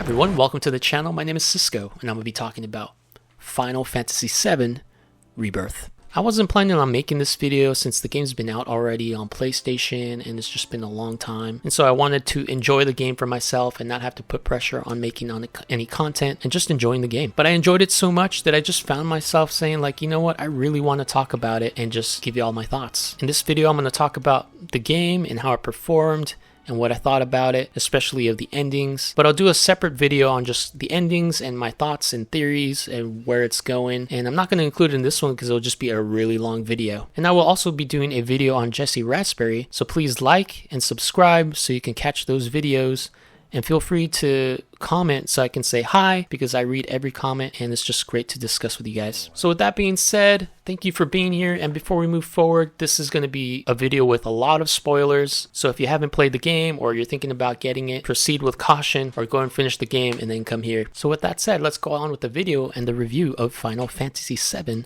everyone, welcome to the channel. My name is Cisco, and I'm going to be talking about Final Fantasy VII Rebirth. I wasn't planning on making this video since the game's been out already on PlayStation and it's just been a long time. And so I wanted to enjoy the game for myself and not have to put pressure on making any content and just enjoying the game. But I enjoyed it so much that I just found myself saying like, you know what, I really want to talk about it and just give you all my thoughts. In this video, I'm going to talk about the game and how it performed and what I thought about it, especially of the endings. But I'll do a separate video on just the endings and my thoughts and theories and where it's going. And I'm not going to include it in this one because it'll just be a really long video. And I will also be doing a video on Jessie Raspberry. So please like and subscribe so you can catch those videos. And feel free to comment so I can say hi, because I read every comment and it's just great to discuss with you guys. So with that being said, thank you for being here. And before we move forward, this is going to be a video with a lot of spoilers. So if you haven't played the game or you're thinking about getting it, proceed with caution or go and finish the game and then come here. So with that said, let's go on with the video and the review of Final Fantasy VII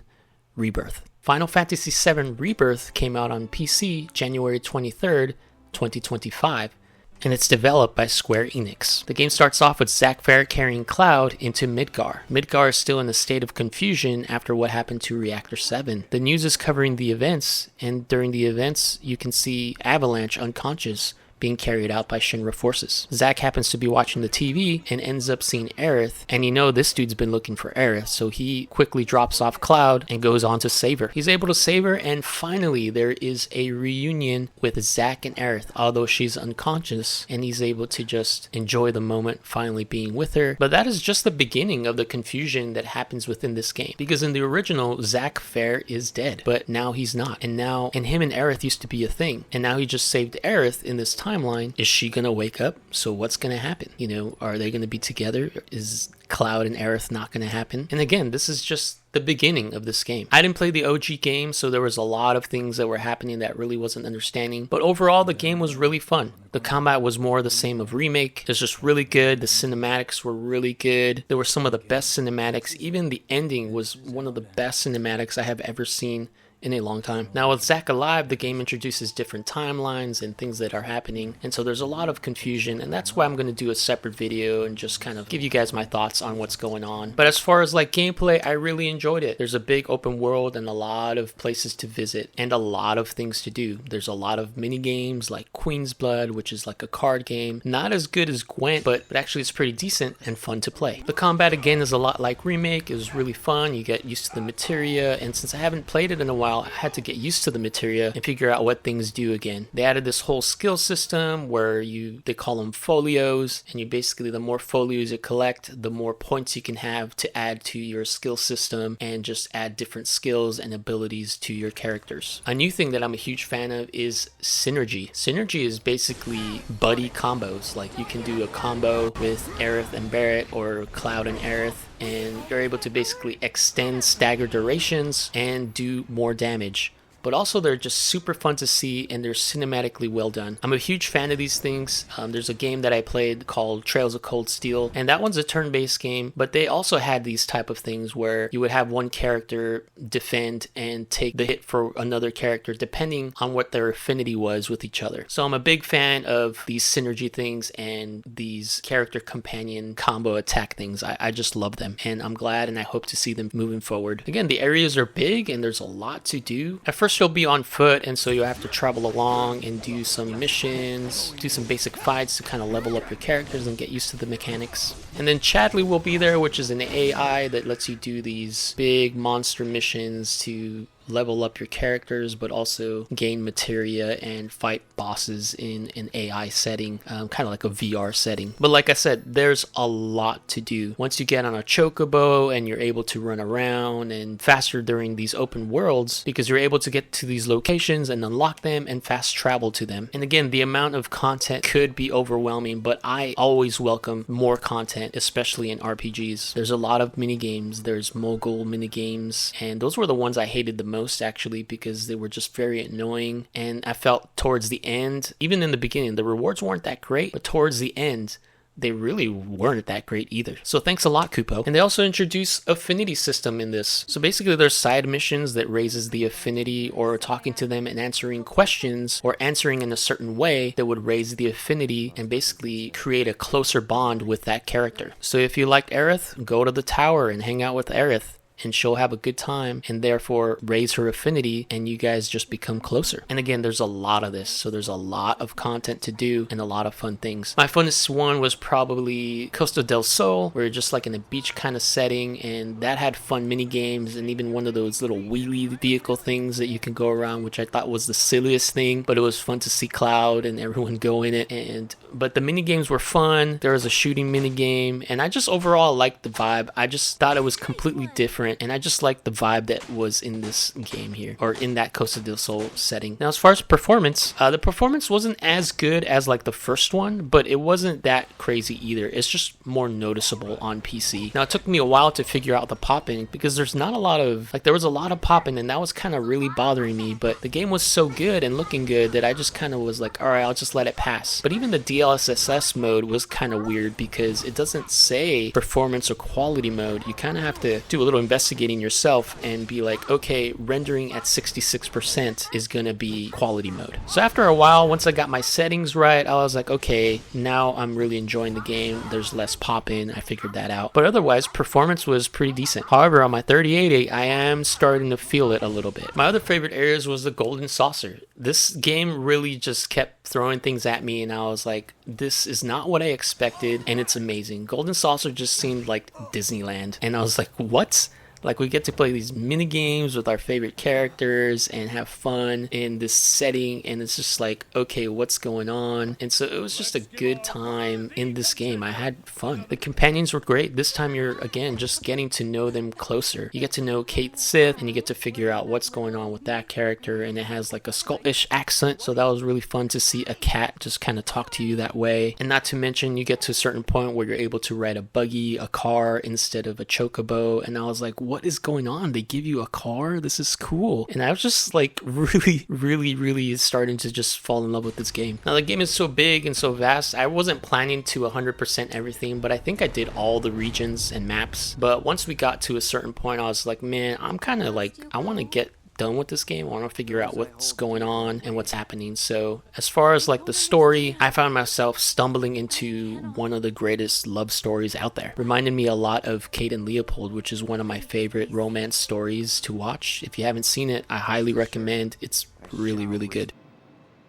Rebirth. Final Fantasy VII Rebirth came out on PC January 23rd, 2025. And it's developed by Square Enix. The game starts off with Zack Fair carrying Cloud into Midgar. Midgar is still in a state of confusion after what happened to Reactor 7. The news is covering the events, and during the events, you can see Avalanche unconscious being carried out by Shinra forces. Zack happens to be watching the TV and ends up seeing Aerith, and you know this dude's been looking for Aerith, so he quickly drops off Cloud and goes on to save her. He's able to save her, and finally there is a reunion with Zack and Aerith, although she's unconscious, and he's able to just enjoy the moment finally being with her. But that is just the beginning of the confusion that happens within this game, because in the original, Zack Fair is dead, but now he's not, and him and Aerith used to be a thing, and now he just saved Aerith in this timeline. Is she gonna wake up? So what's gonna happen? You know, are they gonna be together? Is Cloud and Aerith not gonna happen? And again, this is just the beginning of this game. I didn't play the OG game, so there was a lot of things that were happening that really wasn't understanding. But overall, the game was really fun. The combat was more the same of Remake. It was just really good. The cinematics were really good. There were some of the best cinematics. Even the ending was one of the best cinematics I have ever seen in a long time. Now with Zack alive, the game introduces different timelines and things that are happening, and so there's a lot of confusion, and that's why I'm going to do a separate video and just kind of give you guys my thoughts on what's going on. But as far as like gameplay, I really enjoyed it. There's a big open world and a lot of places to visit and a lot of things to do. There's a lot of mini games like Queen's Blood, which is like a card game. Not as good as Gwent, but actually it's pretty decent and fun to play. The combat again is a lot like Remake. It was really fun. You get used to the materia, and since I haven't played it in a while, I had to get used to the materia and figure out what things do again. They added this whole skill system where they call them folios, and you basically, the more folios you collect, the more points you can have to add to your skill system and just add different skills and abilities to your characters. A new thing that I'm a huge fan of is synergy. Synergy is basically buddy combos. Like you can do a combo with Aerith and Barret or Cloud and Aerith, and you're able to basically extend stagger durations and do more damage. But also they're just super fun to see and they're cinematically well done. I'm a huge fan of these things. There's a game that I played called Trails of Cold Steel, and that one's a turn-based game, but they also had these type of things where you would have one character defend and take the hit for another character depending on what their affinity was with each other. So I'm a big fan of these synergy things and these character companion combo attack things. I just love them, and I'm glad and I hope to see them moving forward. Again, the areas are big and there's a lot to do. At first you'll be on foot, and so you'll have to travel along and do some missions, do some basic fights to kind of level up your characters and get used to the mechanics. And then Chadley will be there, which is an AI that lets you do these big monster missions to level up your characters, but also gain materia and fight bosses in an AI setting, kind of like a VR setting. But like I said, there's a lot to do. Once you get on a chocobo and you're able to run around and faster during these open worlds, because you're able to get to these locations and unlock them and fast travel to them. And again, the amount of content could be overwhelming, but I always welcome more content, especially in RPGs. There's a lot of mini games. There's mogul mini games, and those were the ones I hated the most actually, because they were just very annoying. And I felt towards the end, even in the beginning, the rewards weren't that great, but towards the end they really weren't that great either. So thanks a lot, Kupo. And they also introduced affinity system in this. So basically there's side missions that raises the affinity, or talking to them and answering questions or answering in a certain way that would raise the affinity and basically create a closer bond with that character. So if you liked Aerith, go to the tower and hang out with Aerith, and she'll have a good time and therefore raise her affinity, and you guys just become closer. And again, there's a lot of this, so there's a lot of content to do and a lot of fun things. My funnest one was probably Costa del Sol, where you're just like in a beach kind of setting, and that had fun mini games, and even one of those little wheelie vehicle things that you can go around, which I thought was the silliest thing, but it was fun to see Cloud and everyone go in it. But the mini games were fun. There was a shooting mini game, and I just overall liked the vibe. I just thought it was completely different, and I just liked the vibe that was in this game here, or in that Costa del Sol setting. Now, as far as performance, the performance wasn't as good as like the first one, but it wasn't that crazy either. It's just more noticeable on PC. Now, it took me a while to figure out the popping, because there's not a lot of, like, there was a lot of popping, and that was kind of really bothering me, but the game was so good and looking good that I just kind of was like, all right, I'll just let it pass. But even the DLSS mode was kind of weird, because it doesn't say performance or quality mode. You kind of have to do a little investigating yourself and be like, okay, rendering at 66% is gonna be quality mode. So after a while, once I got my settings right, I was like, okay, now I'm really enjoying the game. There's less pop-in. I figured that out. But otherwise, performance was pretty decent. However, on my 3080, I am starting to feel it a little bit. My other favorite areas was the Golden Saucer. This game really just kept throwing things at me, and I was like, this is not what I expected, and it's amazing. Golden Saucer just seemed like Disneyland, and I was like, what? Like, we get to play these mini games with our favorite characters and have fun in this setting, and it's just like, okay, what's going on? And so it was just a good time in this game. I had fun. The companions were great. This time you're, again, just getting to know them closer. You get to know Kate Sith, and you get to figure out what's going on with that character, and it has like a Scottish accent, so that was really fun to see a cat just kind of talk to you that way. And not to mention, you get to a certain point where you're able to ride a buggy, a car, instead of a chocobo, and I was like, what is going on? They give you a car? This is cool. And I was just like really starting to just fall in love with this game. Now, the game is so big and so vast. I wasn't planning to 100% everything, but I think I did all the regions and maps. But once we got to a certain point, I was like, man, I'm kind of like, I want to get done with this game. I want to figure out what's going on and what's happening. So as far as like the story, I found myself stumbling into one of the greatest love stories out there. Reminded me a lot of Kate and Leopold, which is one of my favorite romance stories to watch. If you haven't seen it, I highly recommend. It's really good.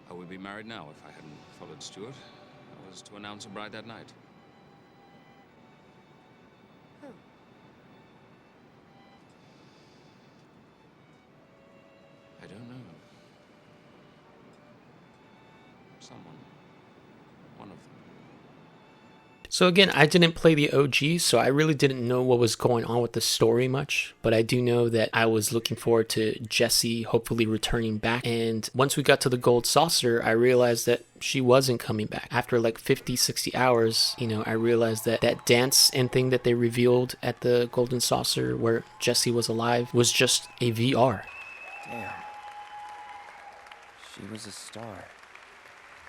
I would be married now if I hadn't followed Stuart. I was to announce a bride that night. I don't know. Someone. One of them. So again, I didn't play the OG, so I really didn't know what was going on with the story much, but I do know that I was looking forward to Jessie hopefully returning back. And once we got to the Gold Saucer, I realized that she wasn't coming back. After like 50-60 hours, you know, I realized that that dance and thing that they revealed at the Golden Saucer where Jessie was alive was just a VR. Damn. She was a star.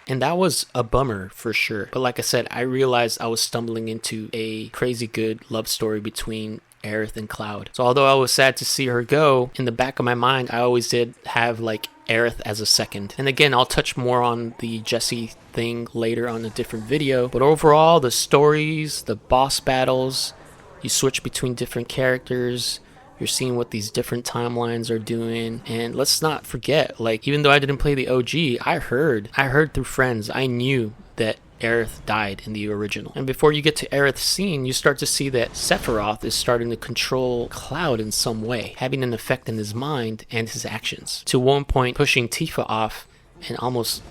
And that was a bummer for sure. But like I said, I realized I was stumbling into a crazy good love story between Aerith and Cloud. So although I was sad to see her go, in the back of my mind, I always did have like Aerith as a second. And again, I'll touch more on the Jessie thing later on a different video. But overall, the stories, the boss battles, you switch between different characters. You're seeing what these different timelines are doing. And let's not forget, like, even though I didn't play the OG, I heard through friends, I knew that Aerith died in the original. And before you get to Aerith's scene, you start to see that Sephiroth is starting to control Cloud in some way, having an effect in his mind and his actions. To one point, pushing Tifa off and almost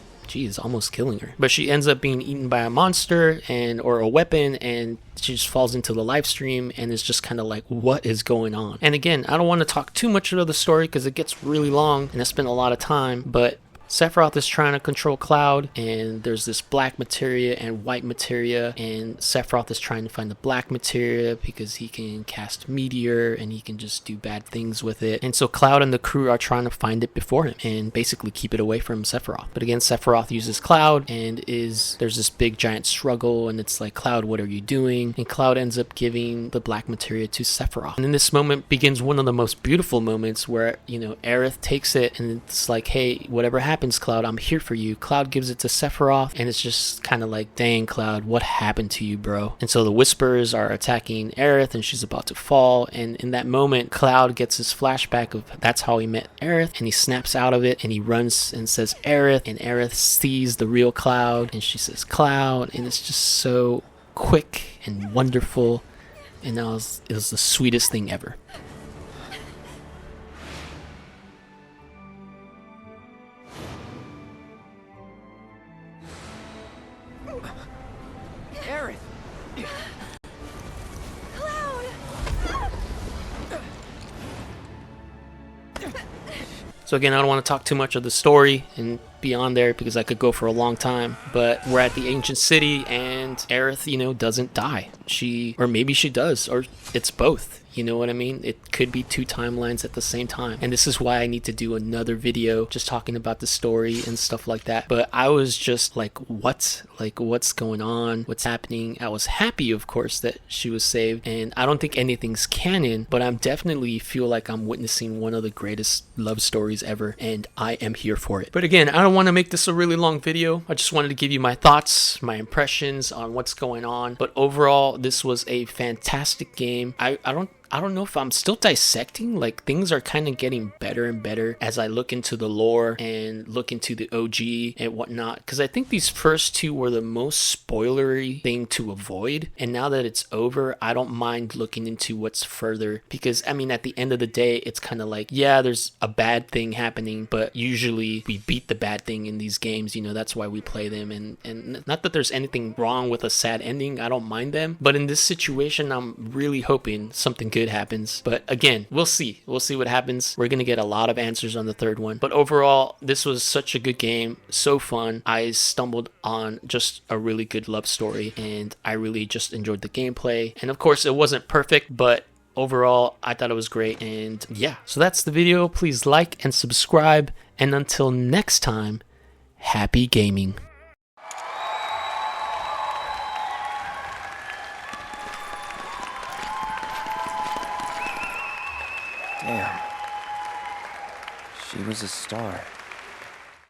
killing her. But she ends up being eaten by a monster or a weapon, and she just falls into the live stream and is just kind of like, what is going on? And again, I don't want to talk too much about the story because it gets really long and I spent a lot of time, but Sephiroth is trying to control Cloud, and there's this black materia and white materia, and Sephiroth is trying to find the black materia because he can cast Meteor and he can just do bad things with it. And so Cloud and the crew are trying to find it before him and basically keep it away from Sephiroth. But again, Sephiroth uses Cloud, and there's this big giant struggle, and it's like, Cloud, what are you doing? And Cloud ends up giving the black materia to Sephiroth. And in this moment begins one of the most beautiful moments where, you know, Aerith takes it and it's like, hey, whatever happens, Cloud, I'm here for you. Cloud gives it to Sephiroth, and it's just kind of like, dang, Cloud, what happened to you, bro? And so the Whispers are attacking Aerith, and she's about to fall. And in that moment, Cloud gets his flashback of that's how he met Aerith, and he snaps out of it, and he runs and says Aerith, and Aerith sees the real Cloud, and she says Cloud, and it's just so quick and wonderful, and it was the sweetest thing ever. Aerith! So again, I don't want to talk too much of the story and beyond there because I could go for a long time, but we're at the ancient city, and Aerith, you know, doesn't die. Or maybe she does, or it's both. You know what I mean? It could be two timelines at the same time. And this is why I need to do another video just talking about the story and stuff like that. But I was just like, what? Like, what's going on? What's happening? I was happy, of course, that she was saved. And I don't think anything's canon, but I'm definitely feel like I'm witnessing one of the greatest love stories ever. And I am here for it. But again, I don't want to make this a really long video. I just wanted to give you my thoughts, my impressions on what's going on. But overall, this was a fantastic game. I don't know if I'm still dissecting, like things are kind of getting better and better as I look into the lore and look into the OG and whatnot, because I think these first two were the most spoilery thing to avoid, and now that it's over, I don't mind looking into what's further, because I mean, at the end of the day, it's kind of like, yeah, there's a bad thing happening, but usually we beat the bad thing in these games, you know, that's why we play them, and not that there's anything wrong with a sad ending, I don't mind them, but in this situation, I'm really hoping something good happens. But again, we'll see what happens. We're gonna get a lot of answers on the third one, but overall, this was such a good game, so fun. I stumbled on just a really good love story, and I really just enjoyed the gameplay, and of course it wasn't perfect, but overall I thought it was great. And yeah, so that's the video. Please like and subscribe, and until next time, happy gaming. Damn. She was a star.